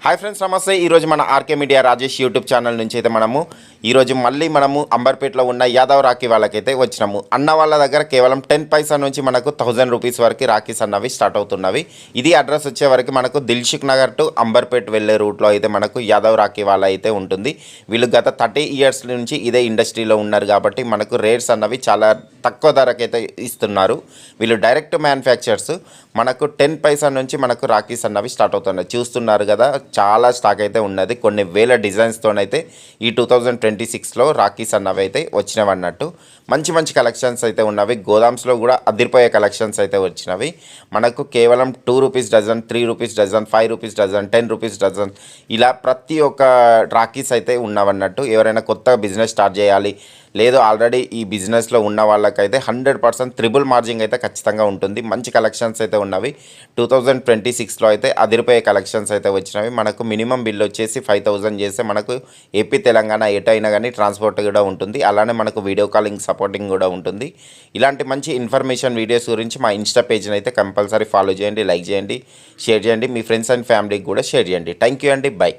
Hi friends, నమస్తే. ఈరోజు మన RK media Rajesh YouTube channel నుంచి అయితే ఈరోజు మళ్ళీ అంబర్పేటలో ఉన్న యాదవ్ రాఖీ వాళ్ళకైతే వచ్చినాము. అన్న వాళ్ళ దగ్గర కేవలం 10 పైసా నుంచి మనకు 1000 రూపీస్ వరకు రాఖీస్ అన్నవి స్టార్ట్ అవుతున్నవి. ఇది అడ్రస్ వచ్చే వరకు మనకు దిల్షుక్ నగర్ టు అంబర్పేట్ వెళ్ళే రూట్లో అయితే మనకు యాదవ్ రాఖీ వాళ్ళ అయితే ఉంటుంది. వీళ్ళు గత 30 ఇయర్స్ నుంచి ఇదే ఇండస్ట్రీలో ఉన్నారు కాబట్టి మనకు రేట్స్ అన్నవి చాలా తక్కువ ధరకైతే ఇస్తున్నారు. వీళ్ళు డైరెక్ట్ మ్యానుఫ్యాక్చర్స్. మనకు 10 పైసా నుంచి మనకు రాఖీస్ అన్నవి స్టార్ట్ అవుతున్నాయి. చూస్తున్నారు కదా, చాలా స్టాక్ అయితే ఉన్నది. కొన్ని వేల డిజైన్స్తోనైతే ఈ 2026లో రాఖీస్ అన్నవి అయితే వచ్చినవి అన్నట్టు. మంచి మంచి కలెక్షన్స్ అయితే ఉన్నవి. గోదామ్స్లో కూడా అదిరిపోయే కలెక్షన్స్ అయితే వచ్చినవి. మనకు కేవలం 2 rupees dozen, 3 rupees dozen, 5 rupees dozen, 10 rupees dozen, ఇలా ప్రతి ఒక్క రాఖీస్ అయితే ఉన్నవన్నట్టు. ఎవరైనా కొత్తగా బిజినెస్ స్టార్ట్ చేయాలి, లేదు ఆల్రెడీ ఈ బిజినెస్లో ఉన్న వాళ్ళకైతే 100% త్రిబుల్ మార్జింగ్ అయితే ఖచ్చితంగా ఉంటుంది. మంచి కలెక్షన్స్ అయితే ఉన్నవి. 2026లో అయితే అదిరిపోయే కలెక్షన్స్ అయితే వచ్చినవి. మనకు మినిమం బిల్ వచ్చేసి 5000 చేస్తే మనకు ఏపీ తెలంగాణ ఎటైనా కానీ ట్రాన్స్పోర్ట్ కూడా ఉంటుంది. అలానే మనకు వీడియో కాలింగ్ సపోర్టింగ్ కూడా ఉంటుంది. ఇలాంటి మంచి ఇన్ఫర్మేషన్ వీడియోస్ గురించి మా ఇన్స్టా పేజ్ని అయితే కంపల్సరీ ఫాలో చేయండి, లైక్ చేయండి, షేర్ చేయండి. మీ ఫ్రెండ్స్ అండ్ ఫ్యామిలీకి కూడా షేర్ చేయండి. థ్యాంక్ యూ అండి. బై.